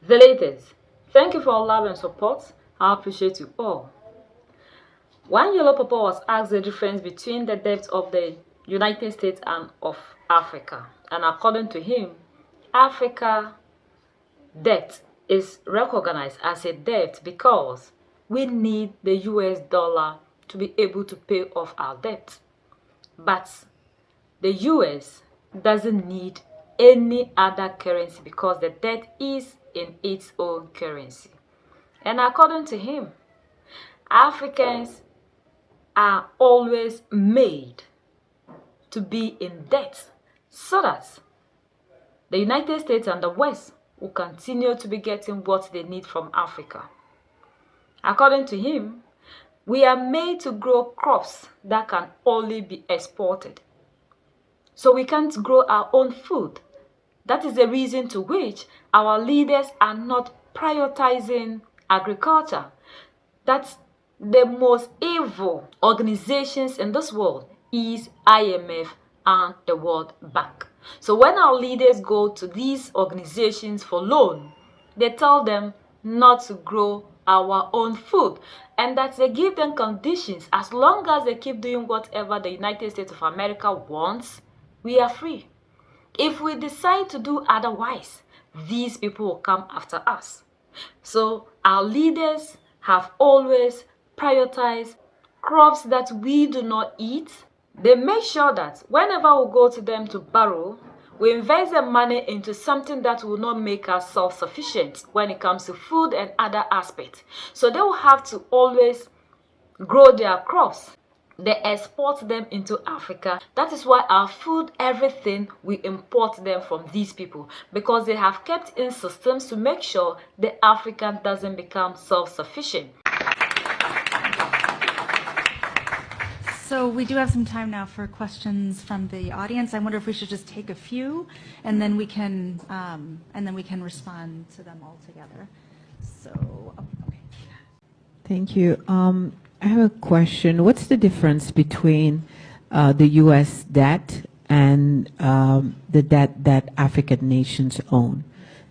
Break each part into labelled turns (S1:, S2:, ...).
S1: The latest. Thank you for all love and support. I appreciate you all. One yellow papa was asked the difference between the debt of the United States and of Africa. And according to him, Africa debt is recognized as a debt because we need the US dollar to be able to pay off our debt. But the US doesn't need any other currency because the debt is in its own currency. And according to him, Africans are always made to be in debt so that the United States and the West will continue to be getting what they need from Africa. According to him, we are made to grow crops that can only be exported. So we can't grow our own food. That is the reason to which our leaders are not prioritizing agriculture. That's the most evil organizations in this world is IMF and the World Bank. So when our leaders go to these organizations for loan, they tell them not to grow our own food and that they give them conditions. As long as they keep doing whatever the United States of America wants, we are free. If we decide to do otherwise, these people will come after us. So our leaders have always prioritized crops that we do not eat. They make sure that whenever we go to them to borrow, we invest the money into something that will not make us self-sufficient when it comes to food and other aspects. So they will have to always grow their crops. They export them into Africa. That is why our food, everything, we import them from these people because they have kept in systems to make sure the African doesn't become self-sufficient.
S2: So we do have some time now for questions from the audience. I wonder if we should just take a few, and then we can respond to them all together. So, okay.
S3: Thank you. I have a question. What's the difference between the U.S. debt and the debt that African nations own?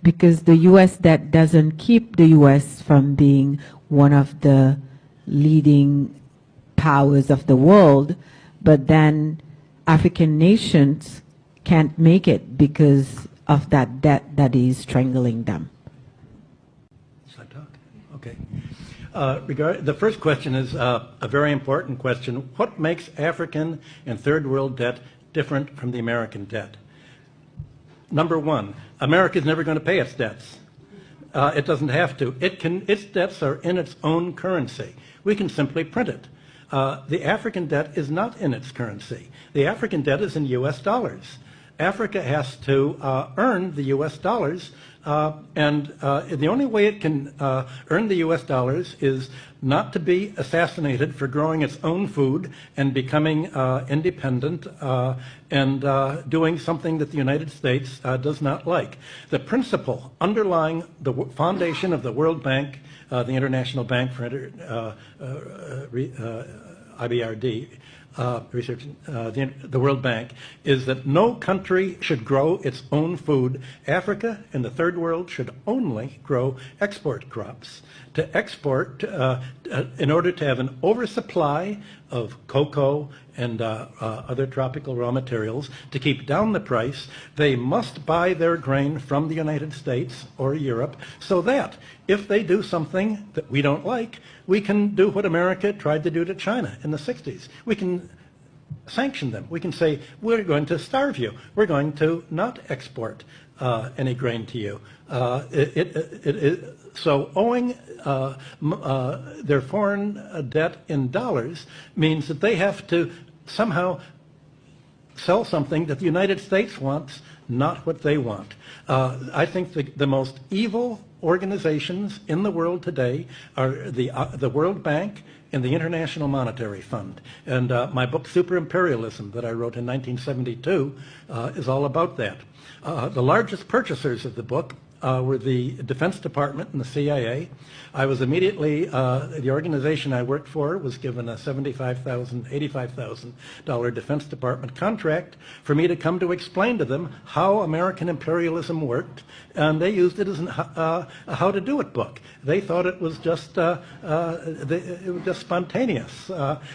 S3: Because the U.S. debt doesn't keep the U.S. from being one of the leading powers of the world, but then African nations can't make it because of that debt that is strangling them.
S4: Should I talk? Okay. The first question is a very important question. What makes African and third world debt different from the American debt? Number one, America is never going to pay its debts. It doesn't have to. Its debts are in its own currency. We can simply print it. The African debt is not in its currency. The African debt is in U.S. dollars. Africa has to earn the U.S. dollars, and the only way it can earn the U.S. dollars is not to be assassinated for growing its own food and becoming independent and doing something that the United States does not like. The principle underlying the foundation of the World Bank, the International Bank for IBRD, research, the World Bank, is that no country should grow its own food. Africa and the third world should only grow export crops. To export, in order to have an oversupply of cocoa and other tropical raw materials, to keep down the price, they must buy their grain from the United States or Europe so that if they do something that we don't like, we can do what America tried to do to China in the 60s. We can sanction them. We can say, we're going to starve you. We're going to not export any grain to you. So owing their foreign debt in dollars means that they have to somehow sell something that the United States wants, not what they want. I think the most evil organizations in the world today are the World Bank and the International Monetary Fund. And my book, Super Imperialism, that I wrote in 1972, is all about that. The largest purchasers of the book were the Defense Department and the CIA. I was immediately, the organization I worked for was given a $75,000, $85,000 Defense Department contract for me to come to explain to them how American imperialism worked, and they used it as a how to do it book. They thought it was just spontaneous,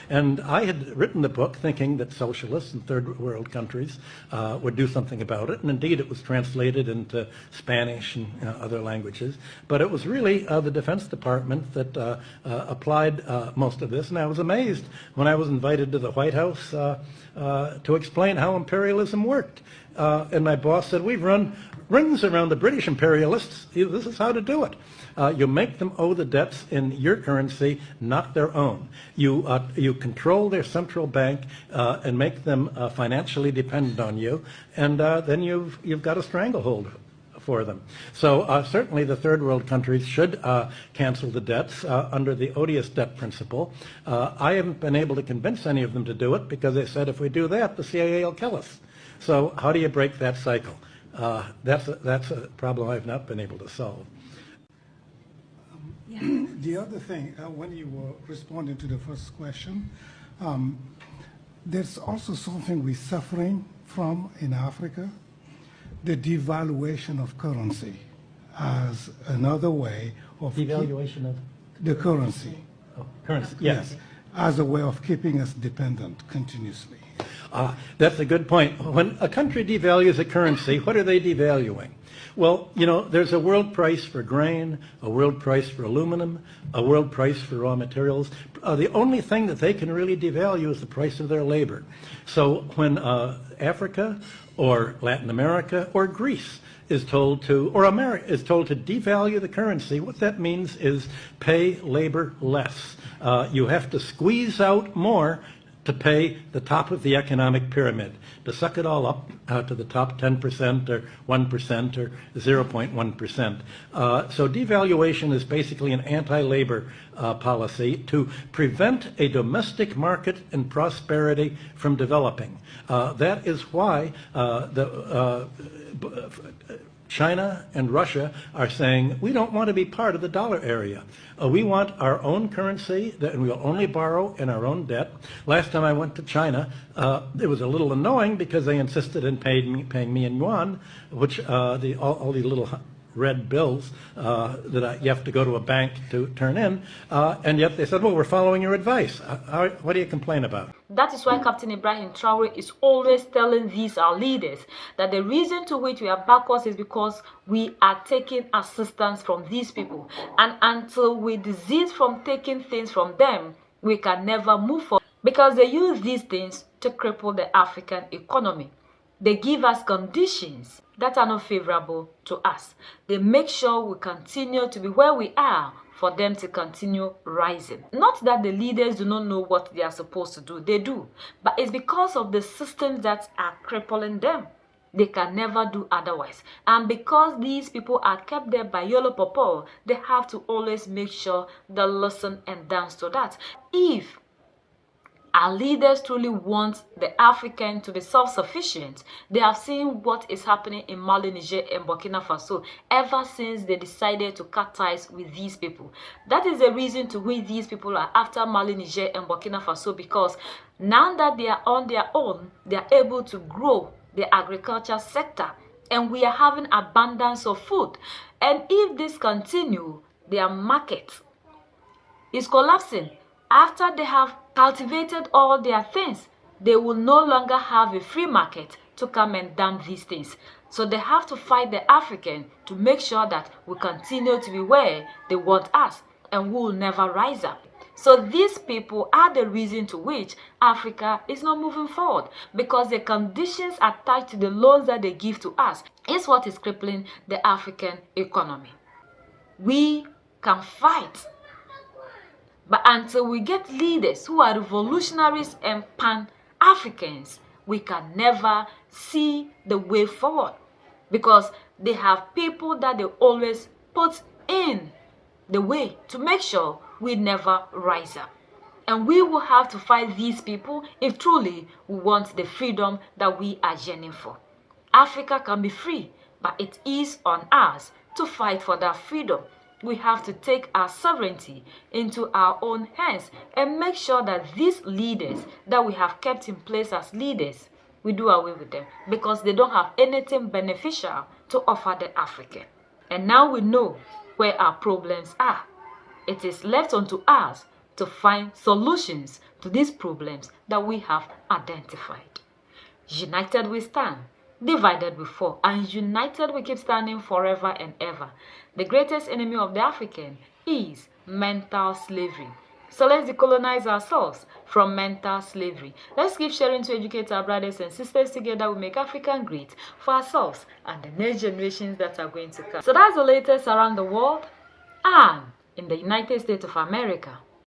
S4: and I had written the book thinking that socialists in third world countries would do something about it, and indeed it was translated into Spanish and other languages. But it was really the Defense Department that applied most of this, and I was amazed when I was invited to the White House to explain how imperialism worked. And my boss said, "We've run rings around the British imperialists. This is how to do it. You make them owe the debts in your currency, not their own. You control their central bank and make them financially dependent on you, and then you've got a stranglehold for them." So certainly the third world countries should cancel the debts under the odious debt principle. I haven't been able to convince any of them to do it because they said if we do that, the CIA will kill us. So how do you break that cycle? That's a problem I've not been able to solve.
S5: The other thing, when you were responding to the first question, there's also something we're suffering from in Africa, the devaluation of currency as another way of
S4: Devaluation of
S5: the currency.
S4: Currency, yes.
S5: As a way of keeping us dependent continuously.
S4: That's a good point. When a country devalues a currency, what are they devaluing? Well, there's a world price for grain, a world price for aluminum, a world price for raw materials. The only thing that they can really devalue is the price of their labor. So when Africa or Latin America or Greece is told to, or America is told to devalue the currency, what that means is pay labor less. You have to squeeze out more to pay the top of the economic pyramid, to suck it all up to the top 10% or 1% or 0.1%. So devaluation is basically an anti-labor policy to prevent a domestic market and prosperity from developing. That is why China and Russia are saying, we don't want to be part of the dollar area. We want our own currency, and we'll only borrow in our own debt. Last time I went to China, it was a little annoying because they insisted in paying me in yuan, which all the little red bills that you have to go to a bank to turn in, and yet they said, well, we're following your advice. What do you complain about?
S1: That is why Captain Ibrahim Traore is always telling these our leaders that the reason to which we are backwards is because we are taking assistance from these people. And until we desist from taking things from them, we can never move forward because they use these things to cripple the African economy. They give us conditions that are not favorable to us. They make sure we continue to be where we are for them to continue rising. Not that the leaders do not know what they are supposed to do. They do. But it's because of the systems that are crippling them. They can never do otherwise. And because these people are kept there by Yolo Popo, they have to always make sure they listen and dance to that. If our leaders truly want the African to be self-sufficient, they have seen what is happening in Mali, Niger, and Burkina Faso ever since they decided to cut ties with these people. That is the reason to which these people are after Mali, Niger, and Burkina Faso, because now that they are on their own, they are able to grow the agriculture sector, and we are having abundance of food. And if this continue, their market is collapsing. After they have cultivated all their things, they will no longer have a free market to come and dump these things. So they have to fight the African to make sure that we continue to be where they want us, and we will never rise up. So these people are the reason to which Africa is not moving forward, because the conditions attached to the loans that they give to us is what is crippling the African economy. We can fight, but until we get leaders who are revolutionaries and pan-Africans, we can never see the way forward, because they have people that they always put in the way to make sure we never rise up. And we will have to fight these people if truly we want the freedom that we are yearning for. Africa can be free, but it is on us to fight for that freedom. We have to take our sovereignty into our own hands and make sure that these leaders that we have kept in place as leaders, we do away with them because they don't have anything beneficial to offer the African. And now we know where our problems are. It is left unto us to find solutions to these problems that we have identified. United we stand, divided we fall, and united we keep standing forever and ever. The greatest enemy of the African is mental slavery. So let's decolonize ourselves from mental slavery. Let's keep sharing to educate our brothers and sisters. Together we make Africa great for ourselves and the next generations that are going to come. So that's the latest around the world and in the United States of America.